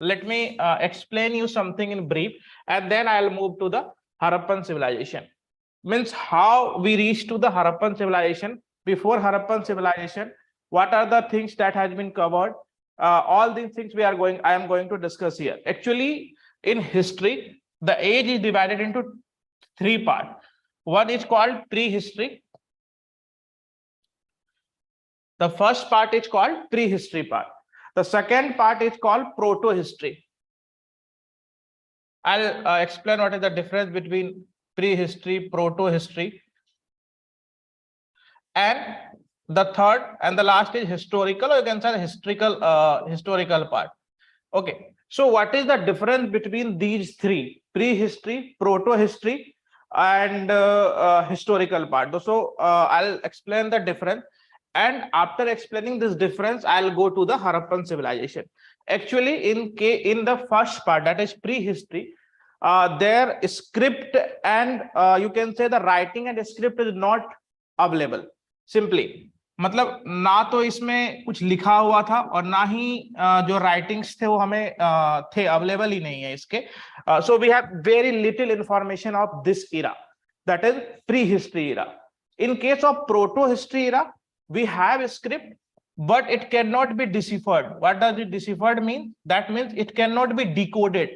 let me explain you something in brief, and then I'll move to the Harappan civilization. Means how we reached to the Harappan civilization. Before Harappan civilization, what are the things that has been covered? All these things I am going to discuss here. Actually, in history, the age is divided into three parts. One is called prehistory. The first part is called prehistory part. The second part is called proto-history. I'll explain what is the difference between prehistory, proto-history. And the third and the last is historical, or you can say historical part. Okay. So what is the difference between these three? Prehistory, proto-history, and historical part. So I'll explain the difference. And after explaining this difference, I'll go to the Harappan civilization. Actually, in the first part, that is prehistory, their script and you can say the writing and script is not available. Simply, मतलब ना तो इसमें कुछ लिखा हुआ था और ना ही जो राइटिंग्स थे वो हमें थे, अवेलेबल ही नहीं है इसके. So we have very little information of this era, that is prehistory era. In case of proto-history era, we have a script, but it cannot be deciphered. What does it deciphered mean? That means it cannot be decoded.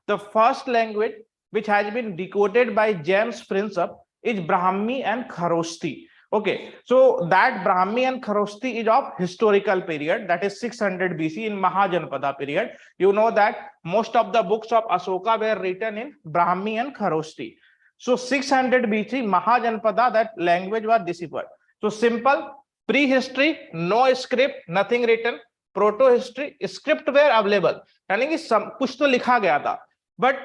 The first language which has been decoded by James Friendship is Brahmi and Kharoshthi. Okay, so that Brahmi and Kharoshthi is of historical period, that is 600 BC in Mahajanpada period. You know that most of the books of Ashoka were written in Brahmi and Kharoshthi. So 600 BC Mahajanpada, that language was deciphered. So simple. Prehistory, no script, nothing written. Proto-history, script were available. यानी कि सब कुछ तो लिखा गया था. But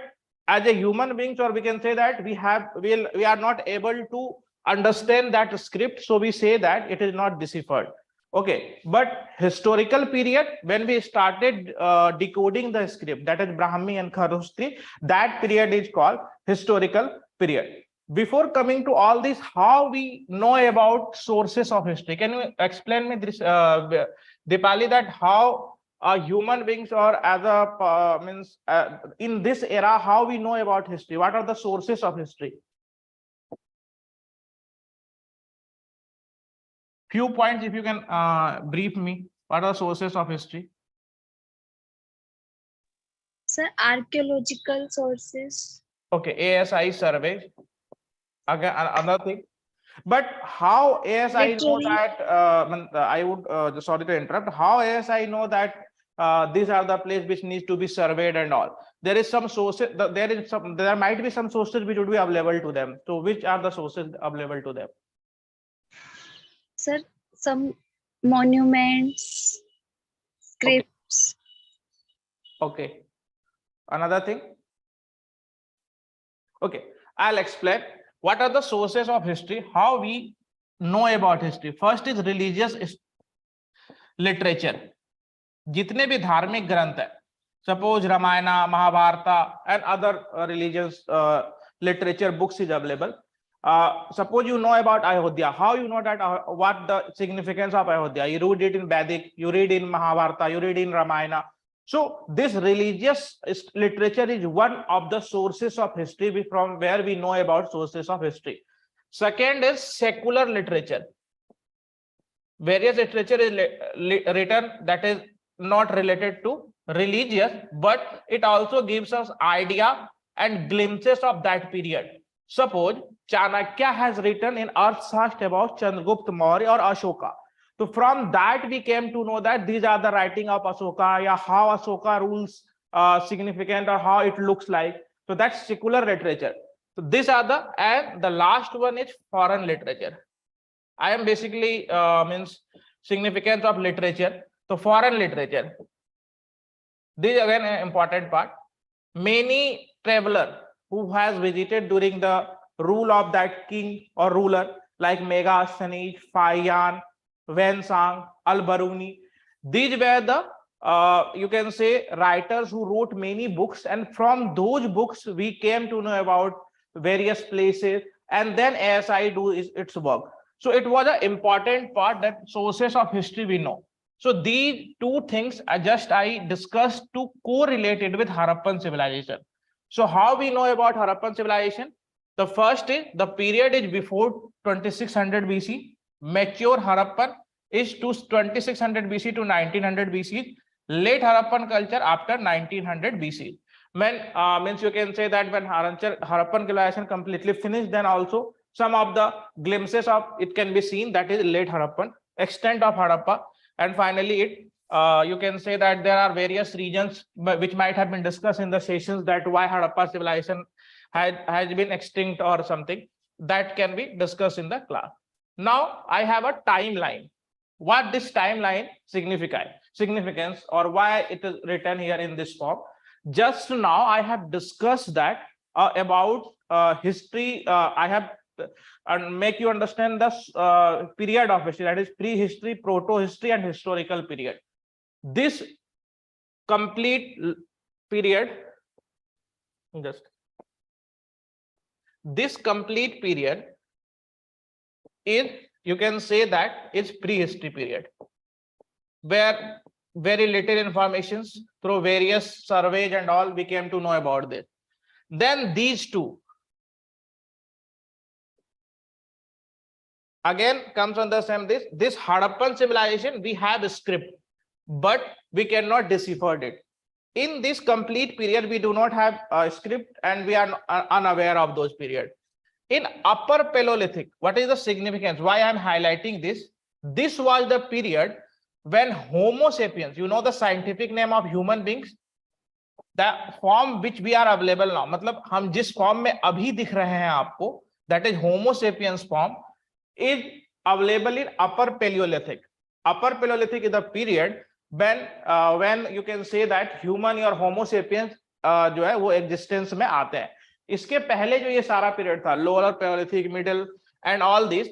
as a human beings, or we can say that we are not able to understand that script, so we say that it is not deciphered. Okay, but historical period, when we started decoding the script, that is Brahmi and Kharoshthi, that period is called historical period. Before coming to all this, how we know about sources of history? Can you explain me this, Dipali, that how human beings or as a means in this era, how we know about history? What are the sources of history? Few points, if you can brief me. What are sources of history? Sir, archaeological sources. Okay, ASI survey. Again, another thing. But how ASI know that? I would sorry to interrupt. How ASI know that these are the places which needs to be surveyed and all? There is some sources. There might be some sources which would be available to them. So, which are the sources available to them? Sir, some monuments, scripts. Okay. Another thing. Okay, I'll explain. What are the sources of history? How we know about history? First is religious literature. जितने भी धार्मिक ग्रंथ है, suppose Ramayana, Mahabharata, and other religious literature books is available. Suppose you know about Ayodhya. How you know that what the significance of Ayodhya? You read it in Vedic, you read in Mahabharata, you read in Ramayana. So this religious literature is one of the sources of history from where we know about sources of history. Second is secular literature. Various literature is written that is not related to religious, but it also gives us idea and glimpses of that period. Suppose Chanakya has written in Arthashastra about Chandragupta Maurya or Ashoka. So from that we came to know that these are the writing of Ashoka, yeah, how Ashoka rules significant or how it looks like. So that's secular literature. So these are and the last one is foreign literature. I am basically means significance of literature. So foreign literature. This is again an important part. Many traveler who has visited during the rule of that king or ruler like Megasthenes, Fayan, Wensang, Al-Baruni. These were the you can say writers who wrote many books, and from those books we came to know about various places, and then ASI do its work. So it was an important part that sources of history we know. So these two things I discussed to correlated with Harappan civilization. So how we know about Harappan civilization? The first is the period is before 2600 BC. Mature Harappan is to 2600 BC to 1900 BC. Late Harappan culture after 1900 BC. When means you can say that when Harappan civilization completely finished, then also some of the glimpses of it can be seen, that is late Harappan, extent of Harappa, and finally it you can say that there are various regions which might have been discussed in the sessions, that why Harappa civilization has been extinct or something, that can be discussed in the class. Now I have a timeline. What this timeline significance, or why it is written here in this form. Just now I have discussed that about history. I have and make you understand the period of history, that is prehistory, proto-history, and historical period. This complete period, this complete period is, you can say that is prehistory period, where very little informations through various surveys and all we came to know about this. Then these two again comes on the same this Harappan civilization, we have a script, but we cannot decipher it. In this complete period, we do not have a script and we are unaware of those periods. In Upper Paleolithic, what is the significance? Why I am highlighting this? This was the period when Homo sapiens, you know the scientific name of human beings, the form which we are available now, मतलब हम जिस form में अभी दिख रहे हैं आपको, that is Homo sapiens form, is available in Upper Paleolithic. Upper Paleolithic is the period when you can say that human or Homo sapiens जो है वो existence में आते हैं. इसके पहले जो ये सारा period था, Lower Paleolithic, Middle, and all these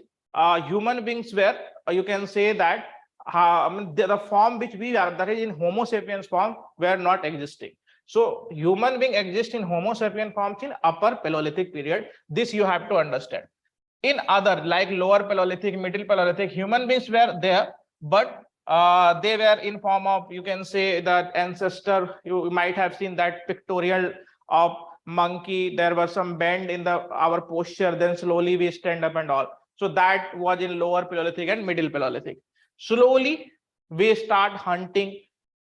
human beings were, you can say that the form which we are, that is in Homo sapiens form, were not existing. So human being exist in Homo sapien forms in Upper Paleolithic period. This you have to understand. In other, like Lower Paleolithic, Middle Paleolithic, human beings were there, but they were in form of, you can say that ancestor. You might have seen that pictorial of monkey. There was some bend in our posture. Then slowly we stand up and all. So that was in Lower Paleolithic and Middle Paleolithic. Slowly we start hunting,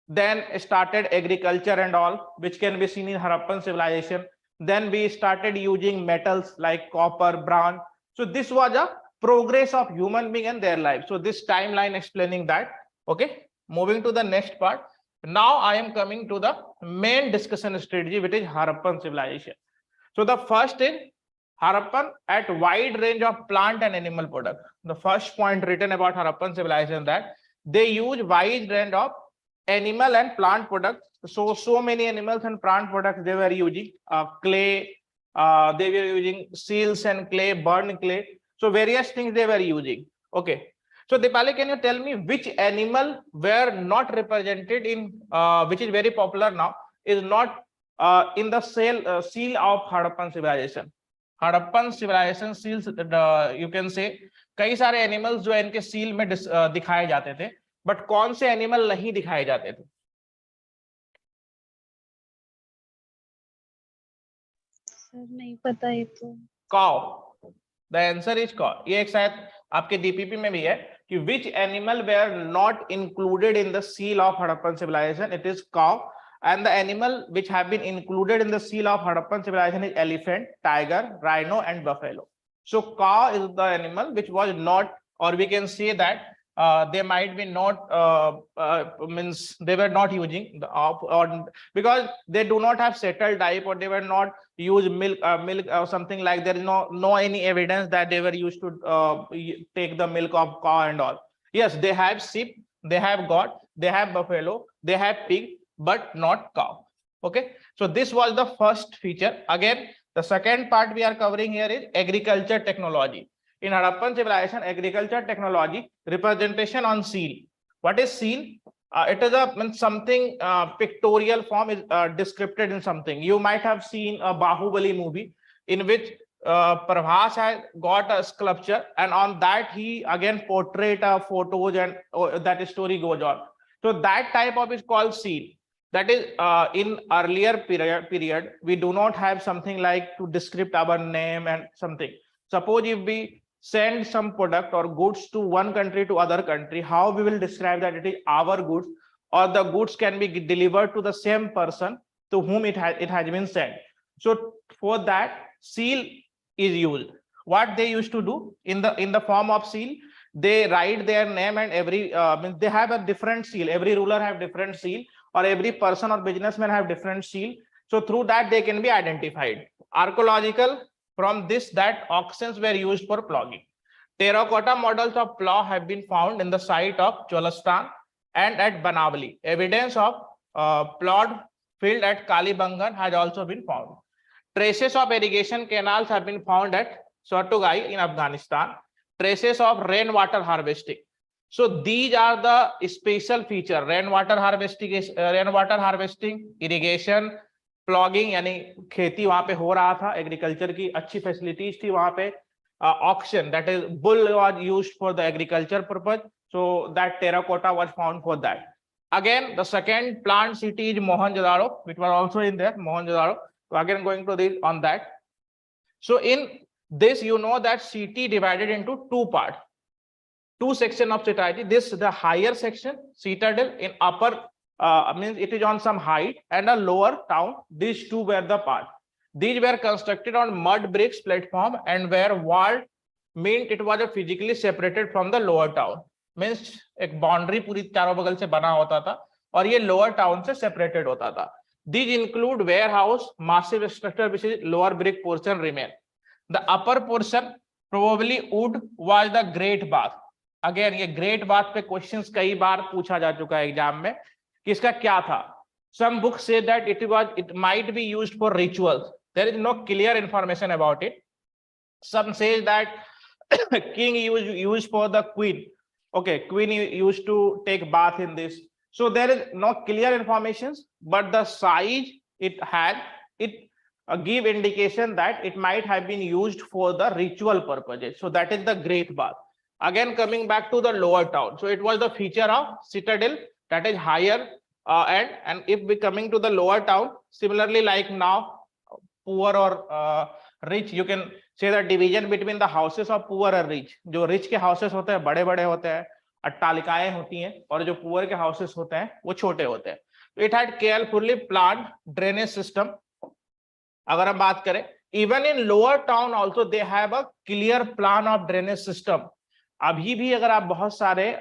then started agriculture and all, which can be seen in Harappan civilization. Then we started using metals like copper, bronze. So this was a progress of human being and their life. So this timeline explaining that. Okay, moving to the next part. Now I am coming to the main discussion strategy, which is Harappan civilization. So the first is Harappan at wide range of plant and animal products. The first point written about Harappan civilization, that they use wide range of animal and plant products. So many animals and plant products they were using. Clay, they were using seals and clay, burned clay. So various things they were using. Okay. So Dipali, can you tell me which animal were not represented in, which is very popular now, is not in the seal of Harappan civilization? Harappan civilization seals, you can say, कई सारे animals जो इनके seal में दिखाए जाते थे, but कौन से animal नहीं दिखाए जाते थे? सर नहीं पता ये तो. Cow. The answer is cow. ये एक शायद आपके DPP में भी है कि which animal were not included in the seal of Harappan civilization? It is cow. And the animal which have been included in the seal of Harappan civilization is elephant, tiger, rhino, and buffalo. So cow is the animal which was not, or we can say that they might be not means they were not using the or because they do not have settled type, or they were not use milk or something like. There is no any evidence that they were used to take the milk of cow and all. Yes, they have sheep, they have goat, they have buffalo, they have pig, but not cow. Okay, so this was the first feature. Again, the second part we are covering here is agriculture technology. In Harappan civilization, agriculture technology, representation on seal. What is seal? It is a something pictorial form is described in something. You might have seen a Bahubali movie in which Prabhas had got a sculpture, and on that he again portrayed photos, and that story goes on. So that type of is called seal. That is in earlier period, we do not have something like to describe our name and something. Suppose if we send some product or goods to one country to other country, how we will describe that it is our goods, or the goods can be delivered to the same person to whom it has been sent. So for that, seal is used. What they used to do in the form of seal, they write their name, and every they have a different seal. Every ruler have different seal, or every person or businessman have different seal. So through that they can be identified. Archaeological, from this, that oxens were used for ploughing. Terracotta models of plough have been found in the site of Cholastan and at Banavali. Evidence of plowed field at Kalibangan has also been found. Traces of irrigation canals have been found at Sotugai in Afghanistan. Traces of rainwater harvesting. So these are the special feature: rainwater harvesting, irrigation, plogging यानी खेती वहां पे हो रहा था, agriculture की अच्छी facilities थी वहां पे. Auction, that is bull was used for the agriculture purpose, so that terracotta was found for that. Again, the second plant city is Mohenjo-daro, which was also in there, Mohenjo-daro. So again, going to this on that. So in this, you know that city divided into two parts, two sections of city. This the higher section, citadel, in upper means it is on some height, and a lower town. These two were the part. These were constructed on mud bricks platform and were walled, meant it was physically separated from the lower town. Means एक boundary पूरी चारों बगल से बना होता था और ये लोअर टाउन से सेपरेटेड होता था. These include warehouse, massive structure which is lower brick portion remain. The upper portion probably wood was the great bath. Again, ये great bath पे क्वेश्चंस कई बार पूछा जा चुका है एग्जाम में कि इसका क्या था. Some books say that it might be used for rituals. There is no clear information about it. Some say that king used for the queen. Okay, queen used to take bath in this. So there is no clear information, but the size it had, it give indication that it might have been used for the ritual purposes. So that is the great bath. Again, coming back to the lower town. So it was the feature of citadel, that is higher, and if we coming to the lower town, similarly like now, poor or rich, you can say the division between the houses of poor and rich. जो rich के houses होते हैं बड़े बड़े होते हैं, अट्टालिकाएं होती हैं, और जो poor के houses होते हैं वो छोटे होते हैं. It had carefully planned drainage system. अगर हम बात करें, even in lower town also they have a clear plan of drainage system. अभी भी अगर आप बहुत सारे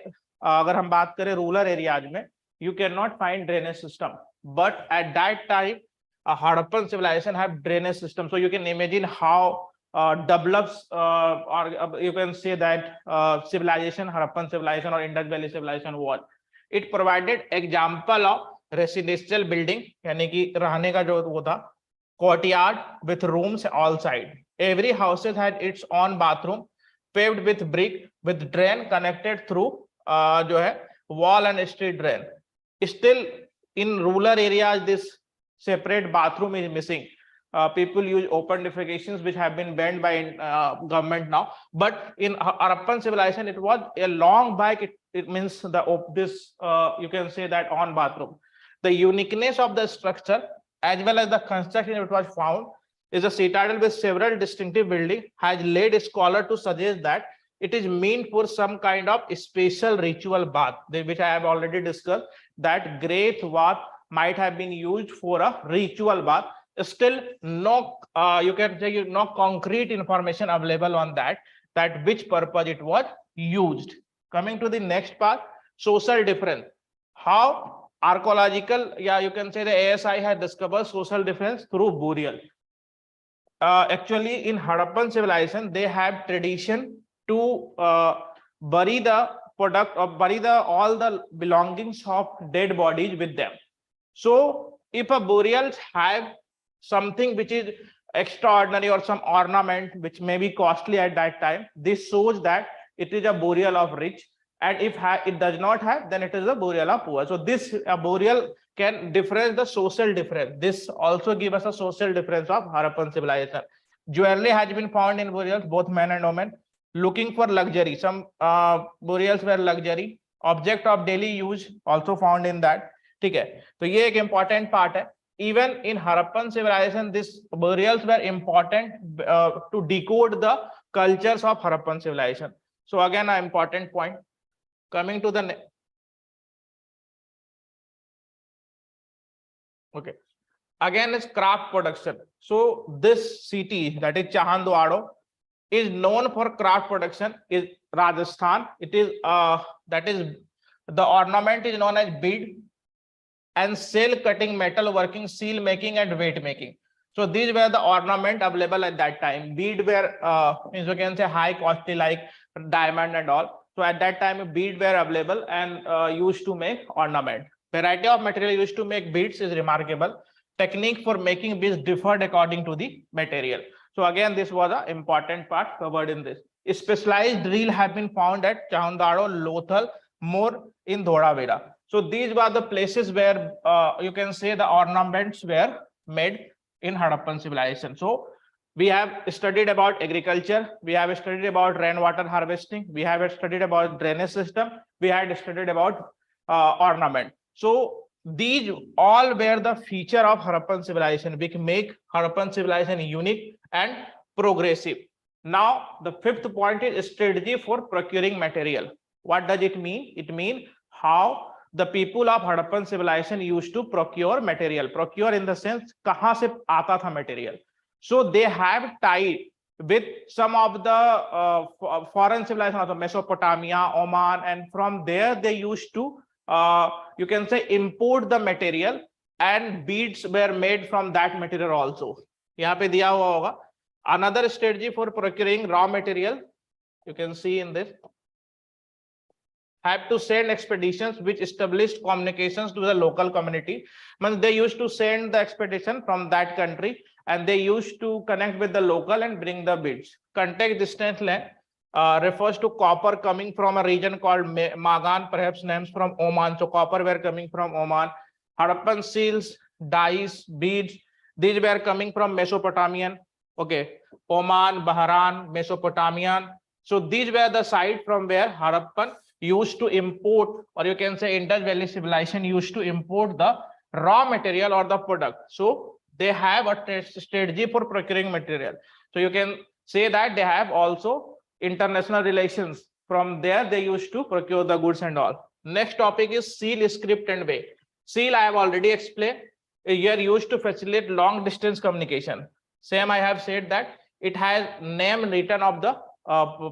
अगर हम बात करें रूरल एरियाज में, you cannot find drainage system, but at that time Harappan civilization have drainage system. So you can imagine how develops or you can say that civilization, Harappan civilization or Indus Valley civilization was. It provided example of residential building, यानी कि रहने का जो वो था, courtyard with rooms all side. Every house had its own bathroom, paved with brick, with drain connected through जो है wall and street drain. Still in rural areas this separate bathroom is missing. People use open defecations which have been banned by government now, but in Harappan civilization it was a long back. It means this you can say that on bathroom. The uniqueness of the structure as well as the construction it was found is a citadel with several distinctive buildings has led a scholar to suggest that it is meant for some kind of special ritual bath, which I have already discussed, that great bath might have been used for a ritual bath. Still no you can say no concrete information available on that which purpose it was used. Coming to the next part, social difference. How archaeological, yeah, you can say the ASI had discovered social difference through burial. Actually in Harappan civilization they have tradition to bury the product or bury all the belongings of dead bodies with them. So if a burial have something which is extraordinary or some ornament which may be costly at that time, this shows that it is a burial of rich, and if it does not have, then it is a burial of poor. So this burial can difference the social difference. This also gives us a social difference of Harappan civilization. Jewelry has been found in burials, both men and women. Looking for luxury, some burials were luxury, object of daily use also found in that. ठीक है, तो ये एक important part है. Even in Harappan civilization, these burials were important to decode the cultures of Harappan civilization. So again, an important point. Coming to the okay, again is craft production. So this city, that is Chahandwado, is known for craft production. Is Rajasthan. It is that is the ornament is known as bead and shell cutting, metal working, seal making, and weight making. So these were the ornament available at that time. Bead were means you can say high costly, like diamond and all. So at that time, bead were available and used to make ornament. Variety of material used to make beads is remarkable. Technique for making beads differed according to the material. So again, this was an important part covered in this. Specialized drill have been found at Chahandwado, Lothal, more in Dhoravira. So these were the places where you can say the ornaments were made in Harappan civilization. So we have studied about agriculture, we have studied about rainwater harvesting, we have studied about drainage system, we had studied about ornament. So these all were the feature of Harappan civilization, which make Harappan civilization unique and progressive. Now the fifth point is strategy for procuring material. What does it mean? It means how the people of Harappan civilization used to procure material. Procure in the sense kahan se aata tha material. So they have tied with some of the foreign civilization of Mesopotamia, Oman, and from there they used to you can say import the material, and beads were made from that material also. यहाँ पे दिया हुआ होगा. Another strategy for procuring raw material, you can see in this, have to send expeditions which established communications to the local community. Means they used to send the expedition from that country and they used to connect with the local and bring the beads. Contact distance length refers to copper coming from a region called Magan, perhaps names from Oman. So copper were coming from Oman. Harappan seals, dyes, beads, these were coming from Mesopotamian. Okay, Oman, Bahrain, Mesopotamian. So these were the site from where Harappan used to import, or you can say Indus Valley civilization used to import the raw material or the product. So they have a strategy for procuring material. So you can say that they have also international relations. From there they used to procure the goods and all. Next topic is seal, script, and way. Seal I have already explained. Here used to facilitate long distance communication. Same I have said that it has name written of the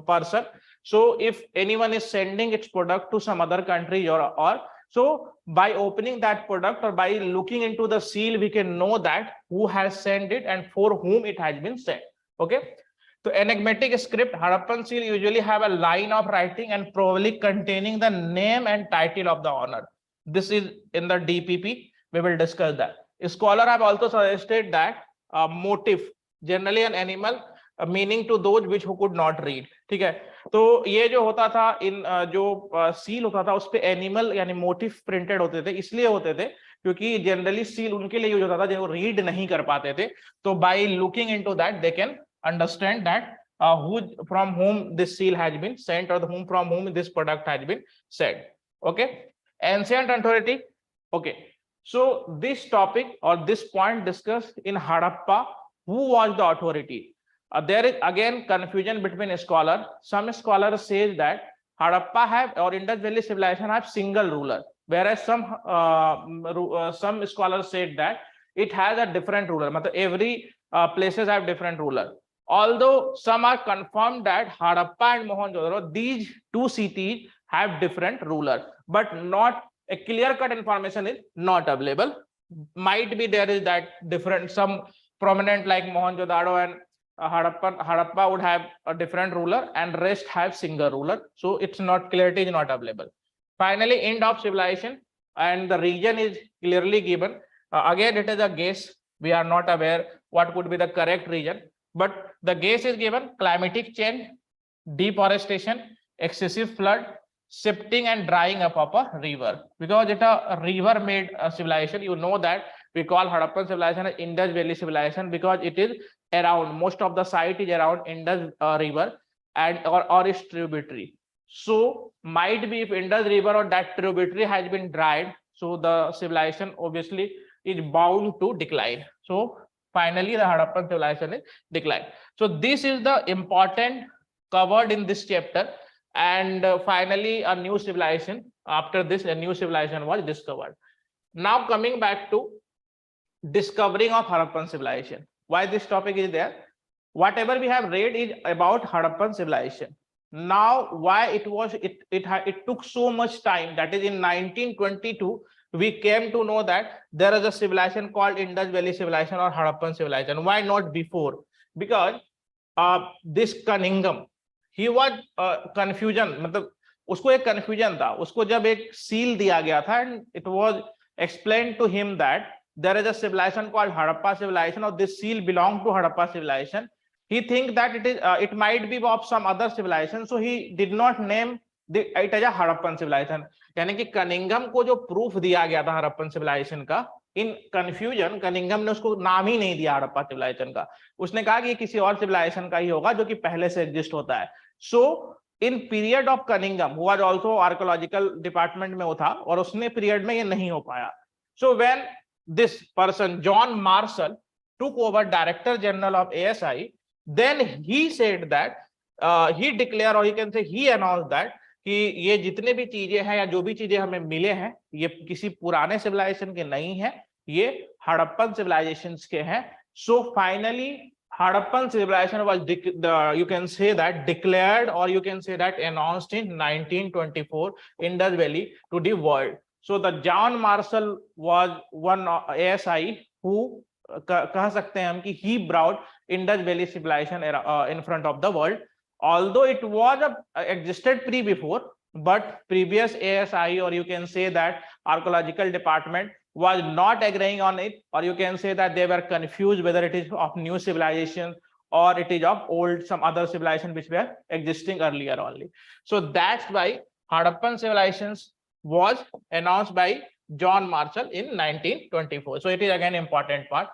person. So if anyone is sending its product to some other country or so by opening that product or by looking into the seal, we can know that who has sent it and for whom it has been sent. Okay. So enigmatic script, Harappan seal usually have a line of writing and probably containing the name and title of the owner. This is in the DPP. We will discuss that. A scholar have also suggested that motif, generally an animal, meaning to those which who could not read. ठीक है, तो ये जो होता था इन जो seal होता था उस पे एनिमल यानी मोटिव प्रिंटेड होते थे. इसलिए होते थे क्योंकि जनरली सील उनके लिए यूज होता था जो रीड नहीं कर पाते थे. तो by looking into that they can understand that who from whom this seal has been sent or whom from whom this product has been sent. Okay, ancient authority. Okay, so this topic or this point discussed in Harappa, who was the authority? There is again confusion between scholars. Some scholars says that Harappa have or Indus Valley civilization have single ruler, whereas some scholars said that it has a different ruler. Matlab every places have different ruler. Although some are confirmed that Harappa and Mohenjo-daro, these two cities have different ruler, but not a clear-cut information is not available. Might be there is that different, some prominent like Mohenjo-daro and Harappa would have a different ruler and rest have single ruler. So it's not, clarity is not available. Finally, end of civilization and the region is clearly given. Again, it is a guess. We are not aware what could be the correct region, but the guess is given: climatic change, deforestation, excessive flood, shifting and drying up of a river. Because it's a river made civilization, you know that we call Harappan civilization as Indus Valley civilization because it is around, most of the site is around Indus river and or its tributary. So might be if Indus river or that tributary has been dried, so the civilization obviously is bound to decline. So finally the Harappan civilization is declined. So this is the important covered in this chapter. And finally a new civilization, after this a new civilization was discovered. Now coming back to discovering of Harappan civilization, why this topic is there, whatever we have read is about Harappan civilization. Now why it took so much time, that is in 1922 we came to know that there is a civilization called Indus Valley civilization or Harappan civilization. Why not before? Because this Cunningham, he was confusion, मतलब उसको एक confusion था, उसको जब एक seal दिया गया था and it was explained to him that there is a civilization called Harappa civilization, or this seal belonged to Harappa civilization. He think that it might be of some other civilization, so he did not name it as a Harappan civilization. यानी कि Cunningham को जो proof दिया गया था Harappan civilization का, in confusion Cunningham ने उसको नाम ही नहीं दिया हड़प्पा सिविलाइजेशन का, उसने कहा कि ये किसी और सिविलाइजेशन का ही होगा जो कि पहले से एग्जिस्ट होता है. So in period of Cunningham who was also archaeological department में वो था, और उसने पीरियड में ये नहीं हो पाया. So when this person John Marshall took over Director General of ASI, then he said that he declared, or you can say he announced that कि ये जितने भी चीजें हैं या जो भी चीजें हमें मिले हैं ये किसी पुराने सिविलाइजेशन के नहीं है, ये हड़प्पन सिविलाइजेशन के हैं. So finally Harappan civilization was you can say that declared, or you can say that announced in 1924 Indus Valley to the world. So the John Marshall was one ASI who कह सकते हैं हम कि he brought Indus Valley civilization in front of the world. Although it was existed before, but previous ASI, or you can say that archaeological department, was not agreeing on it, or you can say that they were confused whether it is of new civilization or it is of old some other civilization which were existing earlier only. So that's why Harappan civilizations was announced by John Marshall in 1924. So it is again important part.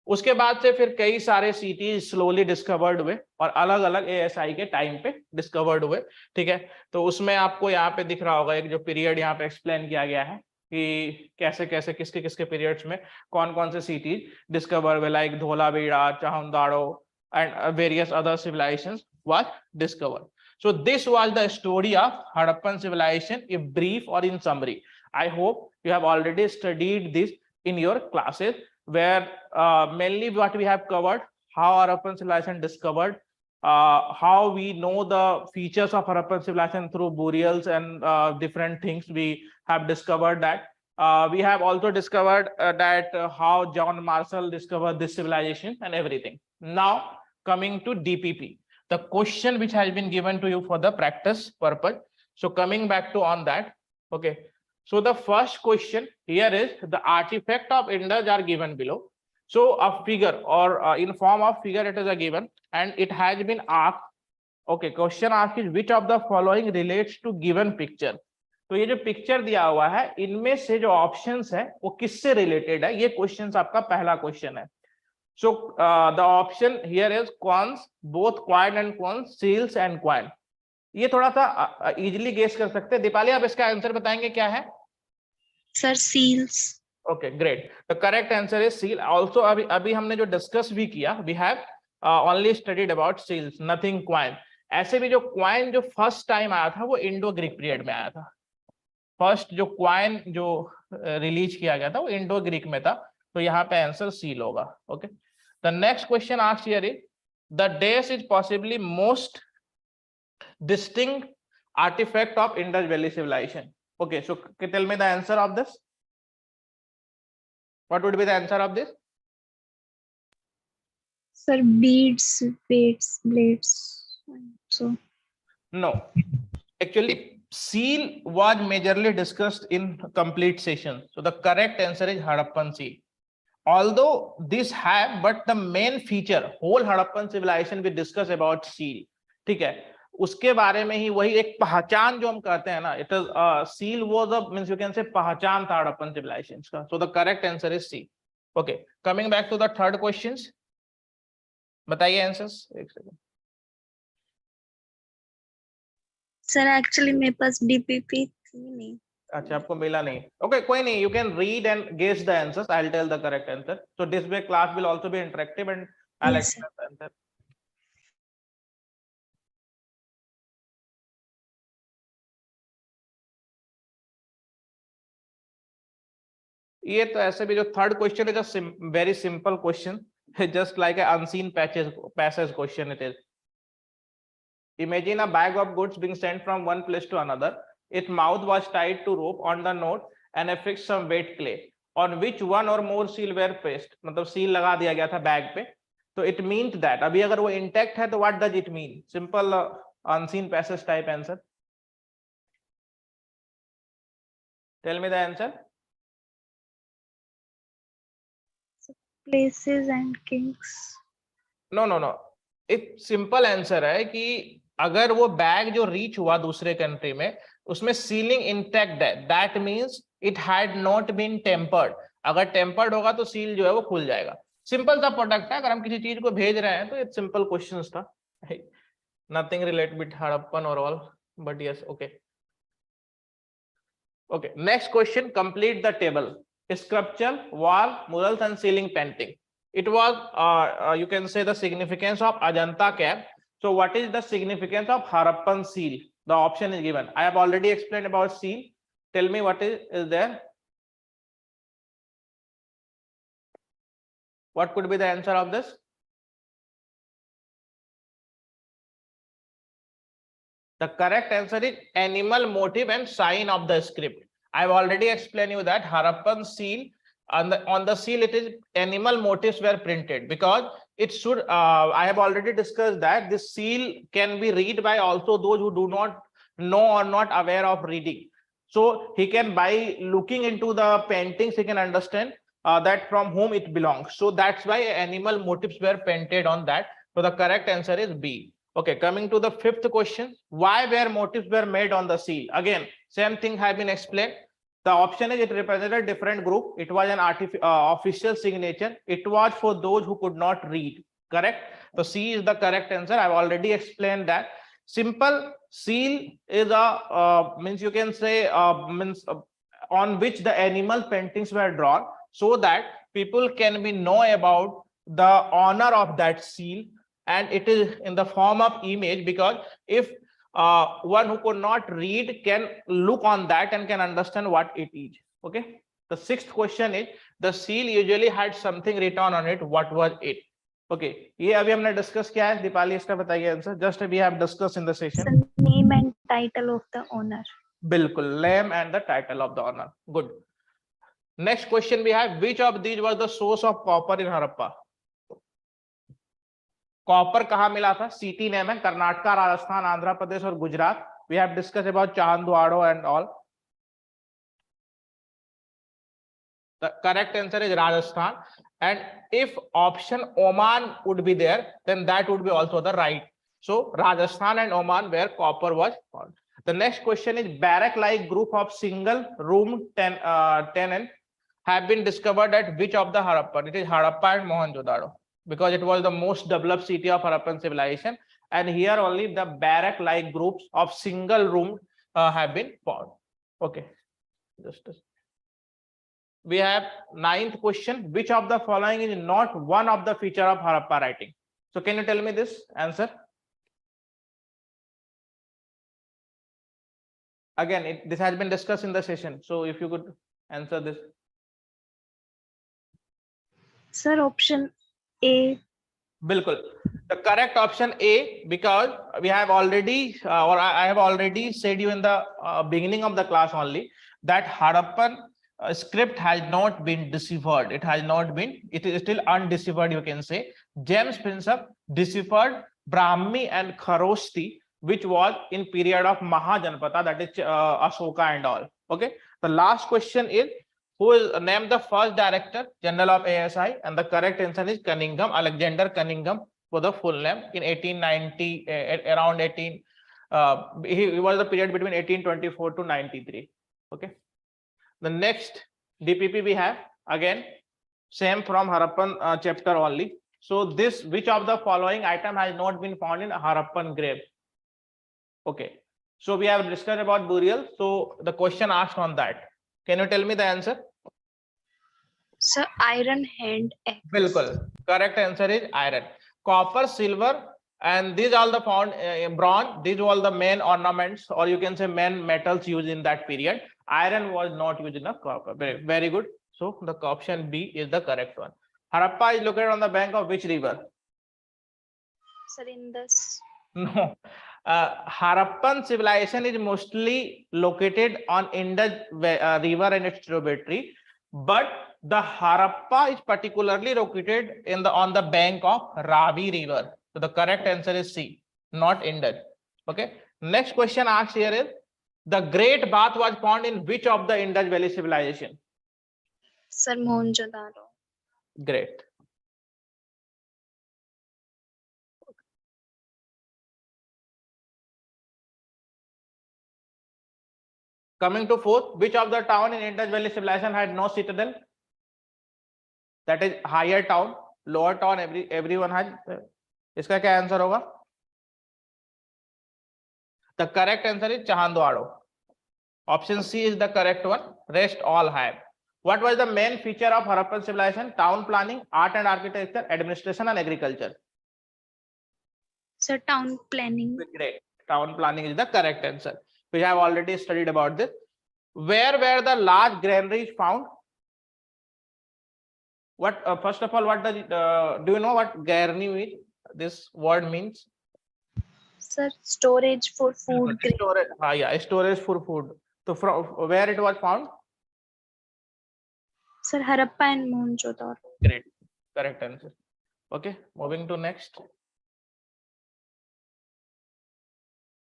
उसके बाद से फिर कई सारे cities slowly discovered हुए और अलग अलग एएसआई के टाइम पे डिस्कवर्ड हुए. ठीक है, तो उसमें आपको यहाँ पे दिख रहा होगा एक जो पीरियड यहाँ पे एक्सप्लेन किया गया है कि कैसे कैसे किसके किसके पीरियड्स में कौन कौन से सिटीज डिस्कवर हुए, like Dholavira, Chanhudaro and various other civilisations was discovered. So this was the story of Harappan civilization in brief or in summary. I hope you have already studied this in your classes, where mainly what we have covered, how Harappan civilization discovered, how we know the features of Harappan civilization through burials and different things. We have discovered that. We have also discovered that how John Marshall discovered this civilization and everything. Now coming to DPP, the question which has been given to you for the practice purpose. So coming back to on that, okay. So the first question here is the artifact of Indus are given below. So a figure or in form of figure it is a given, and it has been asked. Okay, question asked is which of the following relates to given picture. तो ये जो picture दिया हुआ है इनमें से जो options है वो किससे रिलेटेड है, ये क्वेश्चन आपका पहला क्वेश्चन है. So the option here is coins, both coin and coins, seals and coin. ये थोड़ा सा इजीली गेस कर सकते हैं. दीपाली आप इसका आंसर बताएंगे क्या है? Sir seals. Okay great, the correct answer is seal. Also अभी हमने जो डिस्कस भी किया, we have only studied about seals, nothing coin. ऐसे भी जो क्वाइन जो फर्स्ट टाइम आया था वो इंडो ग्रीक पीरियड में आया था. फर्स्ट जो क्वाइन जो रिलीज किया गया था वो इंडो ग्रीक में था, तो यहाँ पे आंसर सील होगा. Okay, the next question asked here is the dash is possibly most distinct artifact of Indus Valley civilization. Okay, so tell me the answer of this. What would be the answer of this? Sir, beads, weights, blades. So no, actually seal was majorly discussed in complete session. So the correct answer is Harappan seal. Although this have, but the main feature whole Harappan civilization we discuss about seal. ठीक है, उसके बारे में ही वही एक पहचान जो हम कहते हैं ना, it is seal was a means you can say पहचान था हड़प्पन सिविलाइजेशन का. So the correct answer is C. Okay, coming back to the third questions, बताइए आंसर्स. एक सेकंड सर एक्चुअली मेरे पास डीपीपी थी नहीं. अच्छा आपको मिला नहीं. Okay, कोई नहीं, you can read and guess the answers. I'll tell the correct answer. So this way class will also be interactive and I'll Yes, sir. explain the answer. ये तो ऐसे भी जो थर्ड क्वेश्चन है just very simple question, just like an unseen passage question it is. Imagine a bag of goods being sent from one place to another. Its mouth was tied to rope on the note and affixed some wet clay on which one or more seal were placed. मतलब seal लगा दिया गया था bag पे. तो it means that अभी अगर वो intact है तो what does it mean? Simple unseen passage type answer. Tell me the answer. Places and kings. No एक सिंपल आंसर है कि अगर वो बैग जो रीच हुआ दूसरे कंट्री में उसमें सीलिंग इंटैक्ट है, that means it had not been tampered. अगर टेम्पर्ड होगा तो सील जो है वो खुल जाएगा. सिंपल सा प्रोडक्ट है. अगर हम किसी चीज को भेज रहे हैं तो एक सिंपल क्वेश्चन था, नथिंग रिलेटेड विद हड़प्पन और all, but yes. Okay next question, complete the table. Sculpture, wall, murals and ceiling painting. It was you can say the significance of Ajanta cave. So what is the significance of Harappan seal? The option is given. I have already explained about seal. Tell me what is there. What could be the answer of this? The correct answer is animal motif and sign of the script. I have already explained you that Harappan seal, on the seal it is animal motifs were printed because it should I have already discussed that this seal can be read by also those who do not know or not aware of reading. So he can, by looking into the paintings, he can understand that from whom it belongs. So that's why animal motifs were painted on that. So the correct answer is B. Okay, coming to the fifth question, why were motifs were made on the seal? Again, same thing have been explained. The option is it represented a different group. It was an official signature. It was for those who could not read. Correct. So C is the correct answer. I've already explained that. Simple seal is a means you can say on which the animal paintings were drawn, so that people can be know about the honor of that seal, and it is in the form of image, because if one who could not read can look on that and can understand what it is. Okay. The sixth question is, the seal usually had something written on it. What was it? Okay. ये अभी हमने discuss किया है. दीपाली इसका बताइए answer. Just we have discuss in the session. Name and title of the owner. बिल्कुल, name and the title of the owner. Good. Next question we have, which of these was the source of copper in Harappa? Copper कहाँ मिला था? City name है, कर्नाटका, राजस्थान, आंध्र प्रदेश और Gujarat. We have discuss about Chanhudaro and all. The correct answer is Rajasthan. And if option Oman would be there, then that would be also the right. So Rajasthan and Oman where copper was found. The next question is, barrack like group of single room tenant have been discovered at which of the Harappan? It is Harappa and Mohenjo-daro, because it was the most developed city of Harappan civilization, and here only the barrack like groups of single room have been found. Okay, we have ninth question, which of the following is not one of the feature of Harappa writing? So can you tell me this answer? Again, this has been discussed in the session, so if you could answer this. Sir, option A. Bilkul. The correct option A, because we have already or I have already said you in the beginning of the class only that Harappan script has not been deciphered. It has not been, it is still undeciphered, you can say. James Prinsep deciphered Brahmi and Kharoshti, which was in period of Mahajanpata, that is Ashoka and all. Okay. The last question is, who is named the first director general of ASI? And the correct answer is Cunningham, Alexander Cunningham, for the full name, in 1890, around 18. He was the period between 1824 to 93. Okay. The next DPP we have, again same from Harappan chapter only. So this, which of the following item has not been found in Harappan grave? Okay. So we have discussed about burial. So the question asked on that. Can you tell me the answer? Sir, iron hand axe. Bilkul. Correct answer is iron. Copper, silver, and these all the found bronze. These all the main ornaments, or you can say main metals used in that period. Iron was not used in the copper. Very, very good. So the option B is the correct one. Harappa is located on the bank of which river? Sir, in this. No. Harappan civilization is mostly located on Indus river and its tributary, but the Harappa is particularly located in the on the bank of Ravi river. So the correct answer is C, not Indus. Okay. Next question asked here is, the Great Bath was found in which of the Indus Valley civilization? Sir, Mohenjo-daro. Great. Coming to fourth, which of the town in Indus Valley civilization had no citadel? That is higher town, lower town, everyone has. इसका क्या answer होगा? The correct answer is Chahandwado. Option C is the correct one. Rest all have. What was the main feature of Harappan civilization? Town planning, art and architecture, administration and agriculture. Sir, town planning. Great. Town planning is the correct answer. We have already studied about this. Where were the large granaries found? What first of all, what does do you know what granary means? This word means? Sir, storage for food. Storage. Yeah, storage for food. So from where it was found? Sir, Harappa and Mohenjo-daro. Great. Correct answer. Okay, moving to next.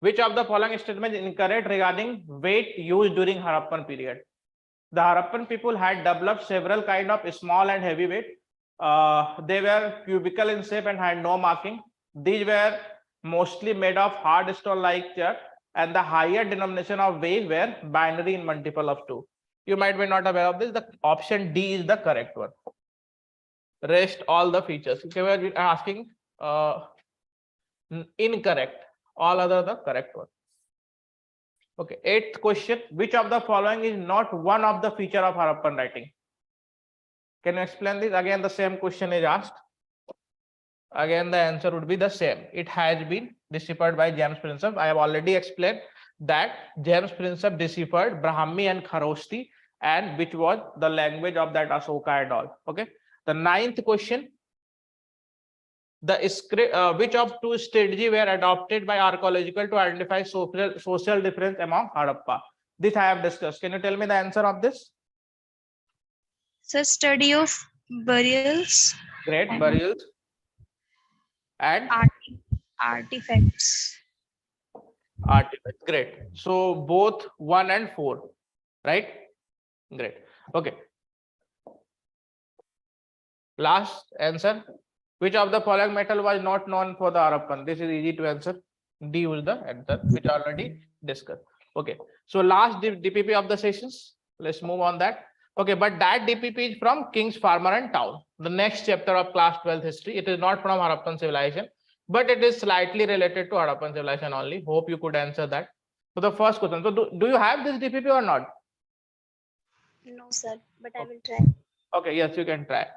Which of the following statements is incorrect regarding weight used during Harappan period? The Harappan people had developed several kind of small and heavy weight. They were cubical in shape and had no marking. These were mostly made of hard stone like chalk, and the higher denomination of weight were binary in multiple of 2. You might be not aware of this. The option D is the correct one. Rest all the features. Okay, we are asking incorrect. All other the correct one. Okay, eighth question. Which of the following is not one of the feature of Harappan writing? Can you explain this? Again, the same question is asked. Again, the answer would be the same. It has been deciphered by James Prinsep. I have already explained that James Prinsep deciphered Brahmi and Kharoshti, and which was the language of that Ashoka and all. Okay. The ninth question. The script, which of two strategies were adopted by archaeological to identify social difference among Harappa? This I have discussed. Can you tell me the answer of this? Sir, study of burials. Great, burials and artifacts. Artifacts. Great. So both 1 and 4, right? Great. Okay. Last answer. Which of the following metal was not known for the Harappan? This is easy to answer. D was the answer, which already discussed. Okay. So last DPP of the sessions. Let's move on that. Okay, but that DPP is from King's Farmer and Town. The next chapter of class 12 history. It is not from Harappan civilization, but it is slightly related to Harappan civilization only. Hope you could answer that. So the first question. So do you have this DPP or not? No, sir, but I will try. Okay, yes, you can try.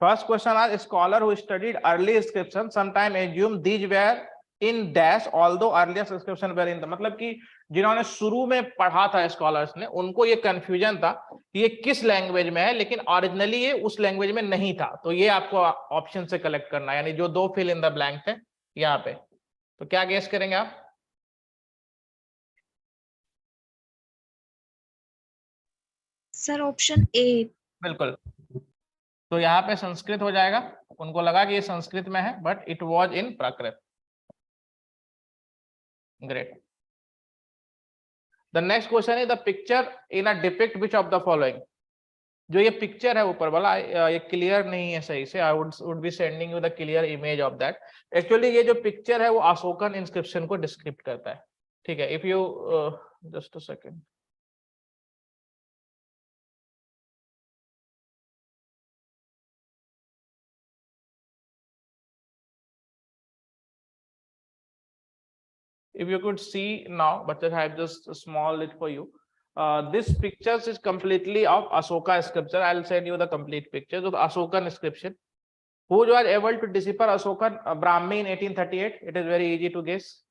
First question is, a scholar who studied early inscription sometime assumed these were in dash, although earliest inscription were in the. मतलब कि जिन्होंने शुरू में पढ़ा था scholars ने, उनको ये कंफ्यूजन था कि ये किस लैंग्वेज में है, लेकिन ओरिजिनली ये उस लैंग्वेज में नहीं था. तो ये आपको ऑप्शन से कलेक्ट करना है, यानी जो 2 फिल इन द ब्लैंक है यहाँ पे. तो क्या गेस करेंगे आप? Sir, option A. बिल्कुल. तो यहाँ पे संस्कृत हो जाएगा. उनको लगा कि ये संस्कृत में है, but it was in Prakrit. Great. The next question is the picture in a depict which of the following. जो ये पिक्चर है ऊपर वाला, ये क्लियर नहीं है सही से. I would be sending you the clear image of that. Actually ये जो पिक्चर है वो अशोकन इंस्क्रिप्शन को डिस्क्रिप्ट करता है. ठीक है. If you just a second. if you could see now, but I have just small it for you. This pictures is completely of Ashoka scripture. I'll send you the complete pictures of Ashokan inscription. Who was able to decipher Ashokan Brahmi in 1838? It is very easy to guess.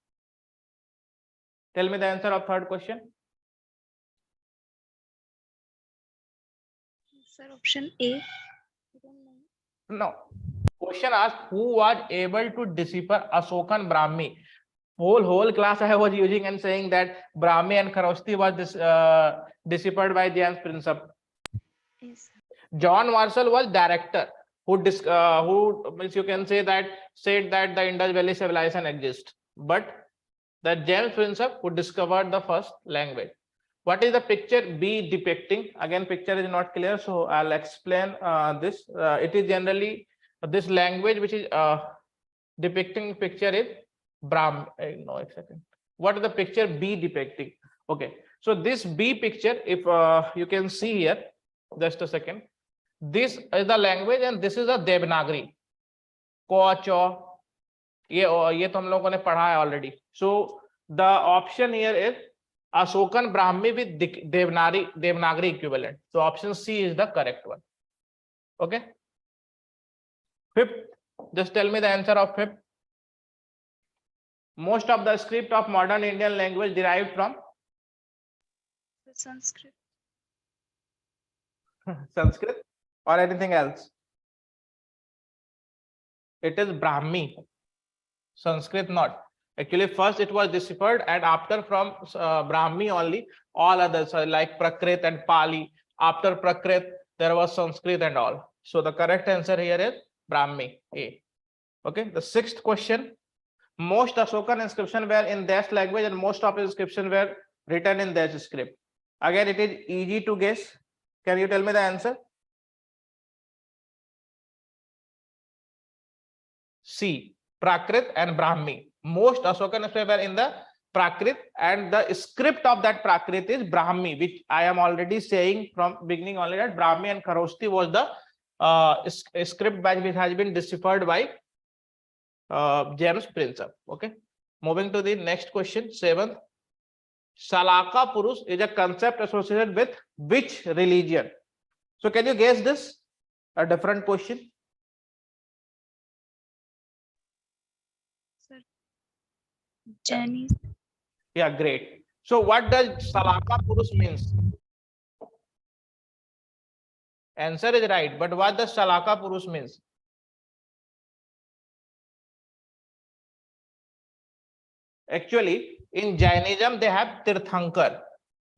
Tell me the answer of third question. Sir, option A. I don't know. No. Question asked who was able to decipher Ashokan Brahmi. Whole class I was using and saying that Brahmi and Kharosthi was deciphered by James Prinsep. Yes. John Marshall was director who means you can say that said that the Indus Valley civilization exists, but the James Prinsep who discovered the first language. What is the picture B depicting? Again, picture is not clear, so I'll explain this. It is generally this language which is depicting picture is Brahm. No, a second. What is the picture B depicting? Okay, so this B picture, if you can see here, just a second. This is the language and this is a Devanagari. Ko, cho, ये तो हम लोगों ने पढ़ा है already. So the option here is Ashokan Brahmi with Devanagari equivalent. So option C is the correct one. Okay. Fifth, just tell me the answer of fifth. Most of the script of modern Indian language derived from Sanskrit. Sanskrit or anything else. It is Brahmi. Sanskrit not. Actually, first it was deciphered, and after from Brahmi only, all others like Prakrit and Pali. After Prakrit, there was Sanskrit and all. So the correct answer here is Brahmi. A. Okay. The sixth question. Most Ashokan inscriptions were in Dash language, and most of his inscriptions were written in Dash script. Again, it is easy to guess. Can you tell me the answer? C. Prakrit and Brahmi. Most Ashokan inscriptions were in the Prakrit, and the script of that Prakrit is Brahmi, which I am already saying from beginning only that Brahmi and Kharosthi was the script which has been deciphered by James Prinsep. Okay. Moving to the next question, 7th. Salaka Purush is a concept associated with which religion? So can you guess this? A different question. Sir, Chinese. Yeah, great. So what does Salaka Purush means? Answer is right, but what does Salaka Purush means? Actually, in Jainism, they have Tirthankar,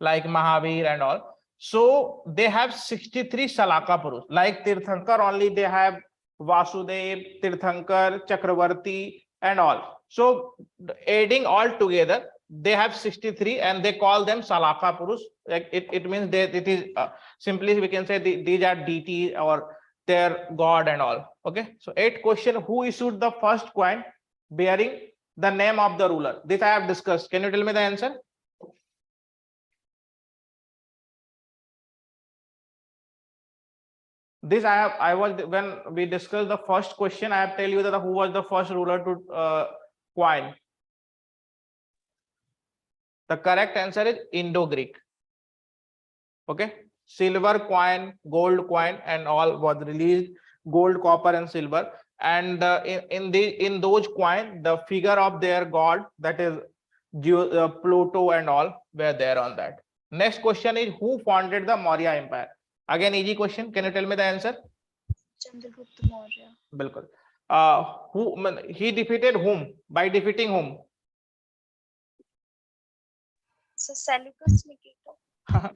like Mahavir and all. So they have 63 Salaka Purush. Like Tirthankar only, they have Vasudev, Tirthankar, Chakravarti, and all. So adding all together, they have 63, and they call them Salaka Purush. Like it means that it is simply we can say these are deities or their god and all. Okay. So 8th question: who issued the first coin bearing the name of the ruler? This I have discussed. Can you tell me the answer? This I was when we discussed the first question, I have tell you that who was the first ruler to coin. The correct answer is Indo-Greek. Okay. Silver coin, gold coin, and all was released. Gold, copper, and silver. And in those coins, the figure of their god, that is Pluto and all, were there on that. Next question is who founded the Maurya Empire? Again, easy question. Can you tell me the answer? Chandragupta Maurya. Bilkul. He defeated whom? By defeating whom? So Seleucus Nikita.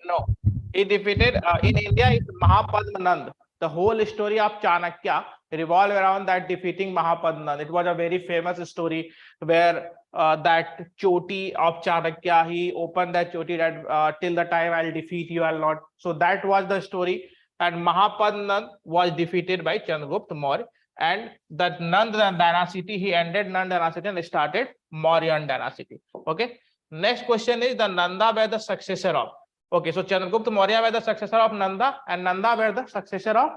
No, he defeated in India is Mahapadmanand. The whole story of Chanakya revolve around that defeating Mahapadmanand. It was a very famous story where that choti of Chanakya, he opened that choti that till the time I'll defeat you, I'll not. So that was the story, and Mahapadmanand was defeated by Chandragupta Maurya, and that Nand dynasty, he ended Nand dynasty and started Mauryan dynasty. Okay. Next question is the Nanda were the successor of. Okay, so Chandragupta Maurya were the successor of Nanda, and Nanda were the successor of.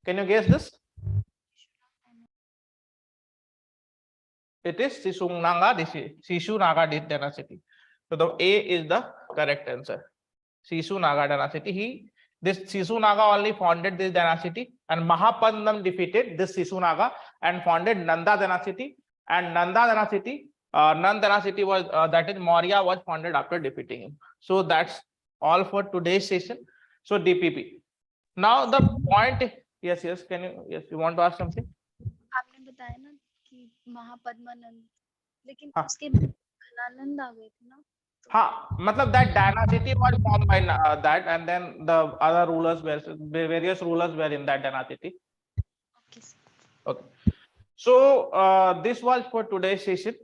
Can you guess this? It is Sisunaga dynasty. So the A is the correct answer. Sisunaga dynasty. This Sisunaga only founded this dynasty, and Mahapadmanam defeated this Sisunaga and founded Nanda dynasty. And Nanda dynasty was that is Maurya was founded after defeating him. So that's all for today's session. So DPP. Now the point. Yes, you want to ask something? आपने बताया ना कि महापद्मानंद, लेकिन हाँ. उसके घनानंद आ गए थे ना. हाँ, मतलब that dynasty was formed by that, and then the other rulers were various rulers were in that dynasty. Okay, sir. Okay. So this was for today's session.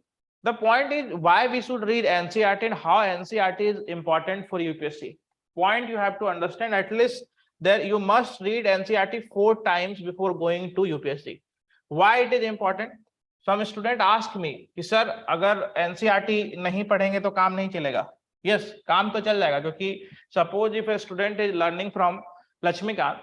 The point is why we should read NCERT and how NCERT is important for UPSC. Point you have to understand, at least there you must read NCERT 4 times before going to UPSC. Why it is important? Some student ask me कि sir अगर NCERT नहीं पढ़ेंगे तो काम नहीं चलेगा. Yes, काम तो चल जाएगा, क्योंकि suppose if a student is learning from Lakshmikant,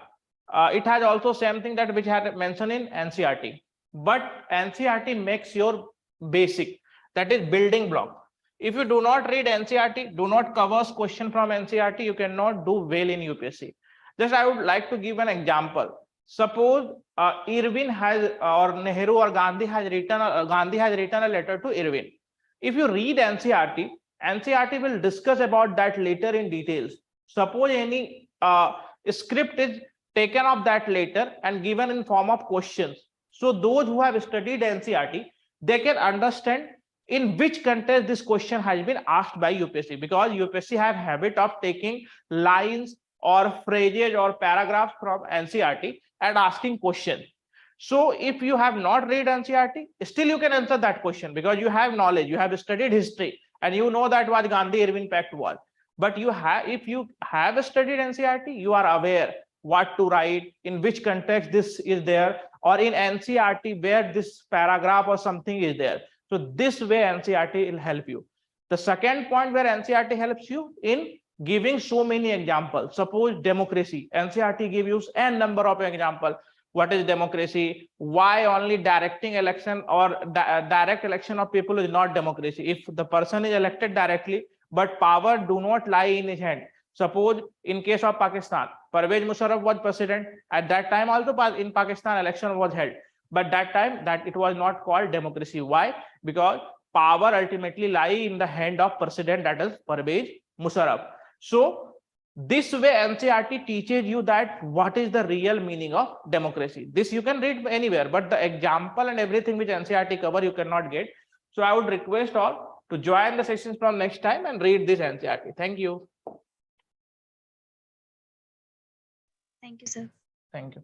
it has also same thing that which had mentioned in NCERT, but NCERT makes your basic, that is building block. If you do not read NCERT, do not cover question from NCERT, you cannot do well in UPSC. Just I would like to give an example. Suppose Irvin has or Nehru or Gandhi has written a letter to Irvin. If you read NCERT, NCERT will discuss about that later in details. Suppose any script is taken of that letter and given in form of questions. So those who have studied NCERT, they can understand in which context this question has been asked by UPSC, because UPSC have habit of taking lines or phrases or paragraphs from NCERT and asking questions. So if you have not read NCERT, still you can answer that question because you have knowledge, you have studied history, and you know that what Gandhi-Irvin Pact was. But you have, if you have studied NCERT, you are aware what to write, in which context this is there, or in NCERT where this paragraph or something is there. So this way NCERT will help you. The second point where NCERT helps you in giving so many examples. Suppose democracy, NCERT gives you n number of examples. What is democracy? Why only directing election or direct election of people is not democracy? If the person is elected directly, but power do not lie in his hand. Suppose in case of Pakistan, Parvez Musharraf was president. At that time also in Pakistan election was held. But that time that it was not called democracy. Why? Because power ultimately lie in the hand of president, that is Parvez Musharraf. So this way NCERT teaches you that what is the real meaning of democracy. This you can read anywhere, but the example and everything which NCERT cover you cannot get. So I would request all to join the sessions from next time and read this NCERT. Thank you. Thank you, sir. Thank you.